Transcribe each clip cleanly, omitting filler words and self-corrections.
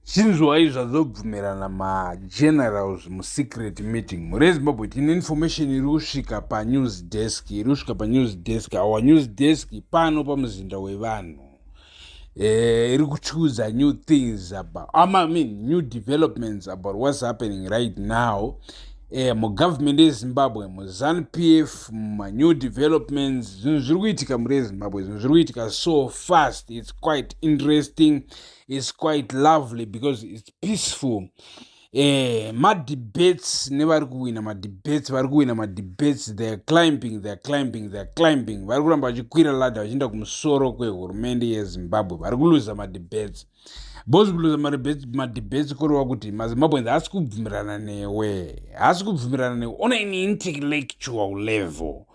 chinzwai zvazobvumirana magenerals musecret meeting mure Zimbabwe. Tine information iri kusvika panews desk our news desk pano pamuzinda wevanhu iri kuchuza new things about new developments about what's happening right now mugovernment yezimbabwe muzanupf new developments zvinhu zviri kuitika mure Zimbabwe. Zvinhu zviri kuitika so fast. It's quite interesting. It's quite lovely because it's peaceful. Madebates nevari kuwina madebates they're climbing vari kuramba vachikwira ladha vachienda kumusoro kwehurumende yezimbabwe. Vari kuluza madebates. Bosi kuluza madebates kureva kuti mazimbabweans haasi kubvumirana newe, on an intellectual level.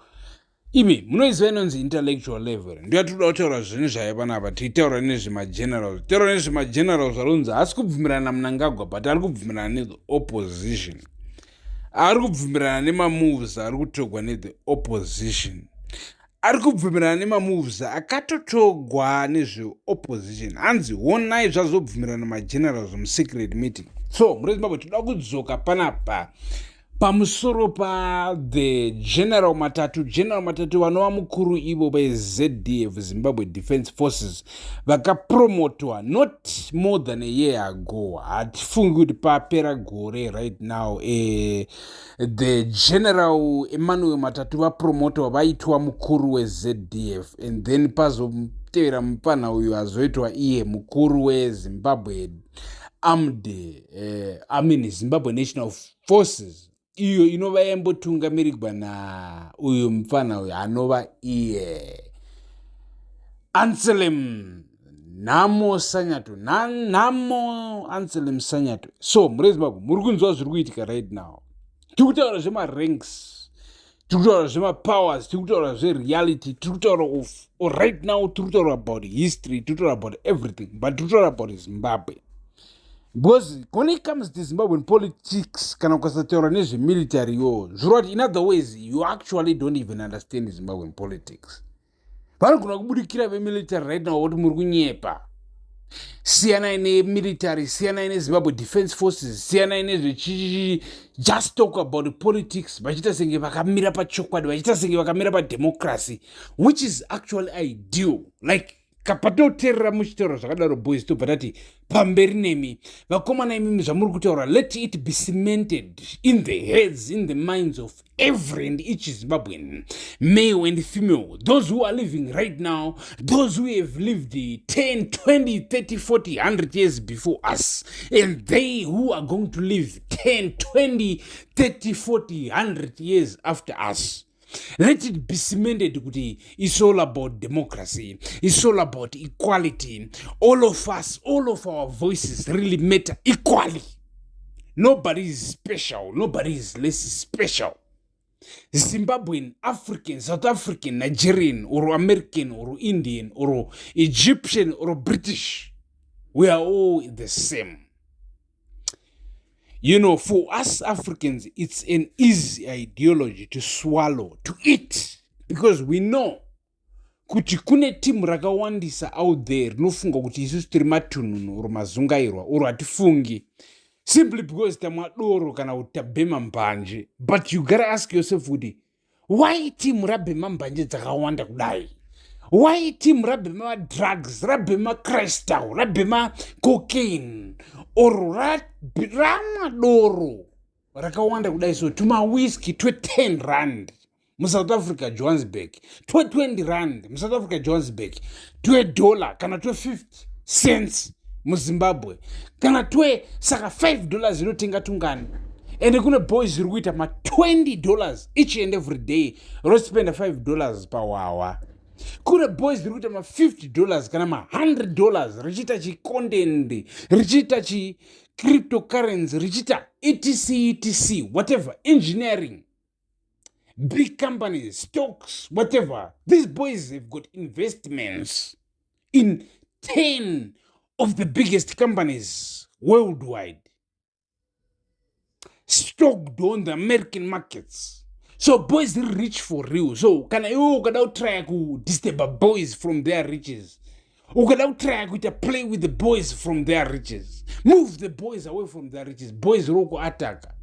Imi munoiziva inonzi intellectual level. Ndio tinoda kutaura zvinhu zvaiva panapa tichitaura nezvemagenerals. Taura nezvemagenerals varunzi haasi kubvumirana naMnangagwa but ari kubvumirana nethe opposition. Ari kubvumirana nemamoves ari kutogwa nethe opposition. Ari kubvumirana nemamoves akatotogwa nezveopposition. Hanzi Honai zvazobvumirana namagenerals musecret meeting. So mure Zimbabwe toda kudzoka panapa pamusoro the general matatu vanova mukuru ivo veZDF, Zimbabwe Defense Forces, vakapromotwa not more than a year ago. Hatifungi kuti papera gore right now. The general Emmanuel Matatu vapromotwa vaitwa mukuru weZDF and then pazotevera mupana uyu azoitwa iye mukuru weZimbabwe Zimbabwe National Forces, iyo inova yambotungamirirwa na uyu mufana uyu anova iye Anselm Sanyato. Anselm Sanyato. So mure Zimbabwe muri kunzwa zviri kuitika right now. Tiri kutaura zvemaranks, tiri kutaura zvemapowers, tiri kutaura zvereality, tiri kutaura right now, tiri kutaura about history, tiri kutaura about everything, but tiri kutaura about Zimbabwe. Because when it comes to Zimbabwean politics, kana ukasataura nezvemilitary yo, zvorati in other ways, you actually don't even understand Zimbabwean politics. Vanogona kubudikira vemilitary right now kuti muri kunyepa. Siyanai nemilitary, siyanai neZimbabwe Defense Forces, siyanai nezvechichi, just talk about politics, vachita senge vakamira pachokwadi, vachita senge vakamira pademocracy, which is actually ideal. Like, kapatoteerera muchitaura zvakadaro boys tobva tati pamberi nemi vakomana imimi zvamuri kutaura, let it be cemented in the heads, in the minds of every and each Zimbabwean, male and female, those who are living right now, those who have lived 10, 20, 30, 40, 100 years before us, and they who are going to live 10, 20, 30, 40, 100 years after us. Let it be cemented kuti it's all about democracy, it's all about equality. All of us, all of our voices really matter equally. Nobody is special, nobody is less special. Zimbabwean, African, South African, Nigerian, or American, or Indian, or Egyptian, or British, we are all the same. You know, for us Africans, it's an easy ideology to swallow, to eat, because we know kuti kune timu rakawandisa out there rinofunga kuti isusu tiri matununu oro mazungairwa oro hatifungi simply because tamadoro kana kuti tabhema mbanje. But you gotta ask yourself kuti why timu rabhema mbanje dzakawanda kudai? Why team rabhema drugs, rabhema crystal, rabhema cocaine, or ramadoro rakawanda kudai? So tuma whiskey twe 10 rand South Africa Johannesburg, twe 20 rand South Africa Johannesburg, twe $1 kana twe 50 cents Zimbabwe, kana twe saka $5 inotenga tungani. And kune boys ziri kuita ma $20 each and every day, ro spend $5 per hour. Kune boys ziri kuita ma $50 kana ma $100 richita chi content, richita chi cryptocurrency, richita etc whatever, engineering, big companies, stocks, whatever. These boys have got investments in 10 of the biggest companies worldwide, stocked on the American markets. So boys are rich for real. So can you try to disturb boys from their riches? Ukada try to play with the boys from their riches. Move the boys away from the riches. Boys roku ataka.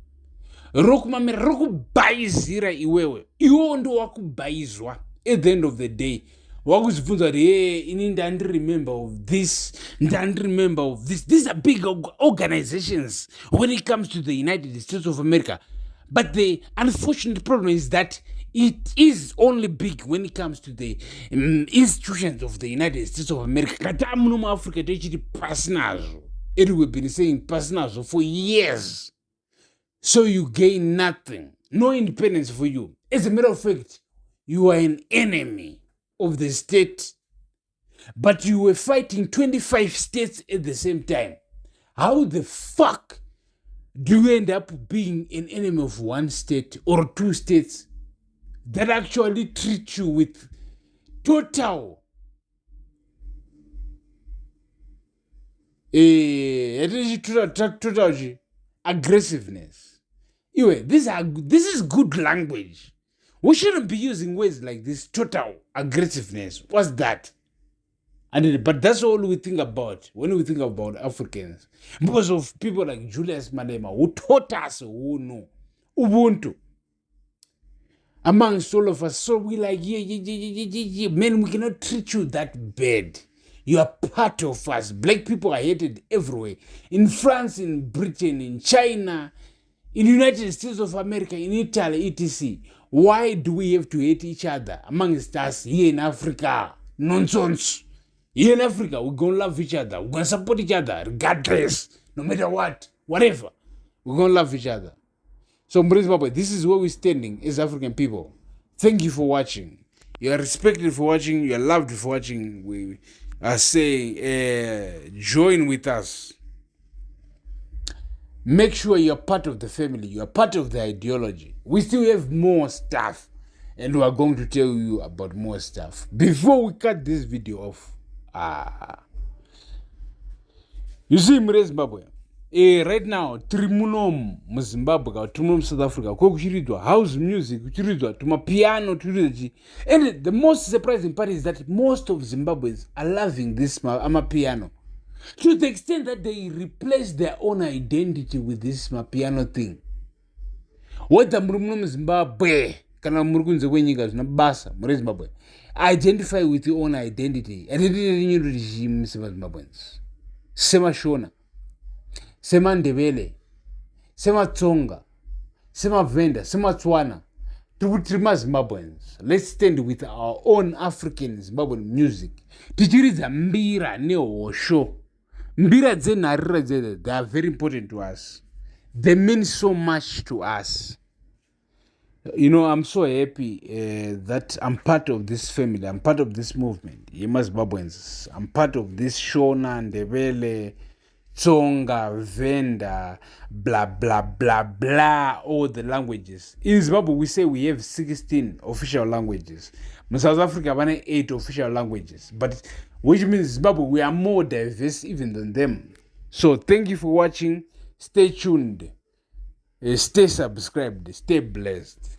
Roku mamera roku baizira iwewe. Iwo ndo wakubaizwa. At the end of the day. Wakuzibvunza kuti hey, ini ndandi remember of this. Ndandi remember of this. These are big organizations when it comes to the United States of America. But the unfortunate problem is that it is only big when it comes to the institutions of the United States of America. Kata muno mu Africa techiti pasinazo. We've been saying pasinazo for years. So you gain nothing. No independence for you. As a matter of fact, you are an enemy of the state. But you were fighting 25 states at the same time. How the fuck do you end up being an enemy of one state or two states that actually treat you with total aggressiveness? Anyway, this is good language. We shouldn't be using words like this. Total aggressiveness. What's that? But that's all we think about when we think about Africans. Because of people like Julius Malema, who taught us who know Ubuntu. Amongst all of us, so we like, yeah. Man, we cannot treat you that bad. You are part of us. Black people are hated everywhere. In France, in Britain, in China, in the United States of America, in Italy, etc. Why do we have to hate each other amongst us here in Africa? Nonsense. Here in Africa, we're going to love each other. We're going to support each other regardless. No matter what. Whatever. We're going to love each other. So, Zimbabwe, this is where we're standing as African people. Thank you for watching. You are respected for watching. You are loved for watching. We say, join with us. Make sure you're part of the family. You're part of the ideology. We still have more stuff. And we are going to tell you about more stuff. Before we cut this video off. You see, Zimbabwe, right now, Trimunom Zimbabwe, Trimunom South Africa, kuchiridwa house music, kuchiridwa tuma piano, and the most surprising part is that most of Zimbabweans are loving this piano, to the extent that they replace their own identity with this piano thing. What the Murumunum Zimbabwe, kana murukunze kwenyika zvinabasa muri Zimbabwe, identify with your own identity. Identity renyu regime Zimbabweans. Sema Shona, Sema Ndebele, Sema Tsonga, Sema Venda, Sema Tswana. Trima Zimbabweans. Let's stand with our own African Zimbabwean music. Tichiridza mbira neosho. Mbira dzenarira dzedze, they are very important to us. They mean so much to us. You know, I'm so happy that I'm part of this family. I'm part of this movement. Yema Zimbabweans. I'm part of this Shona, Ndebele, Tsonga, Venda, blah, blah, blah, blah, all the languages. In Zimbabwe, we say we have 16 official languages. In South Africa, we have 8 official languages. But which means Zimbabwe, we are more diverse even than them. So thank you for watching. Stay tuned. Stay subscribed. Stay blessed.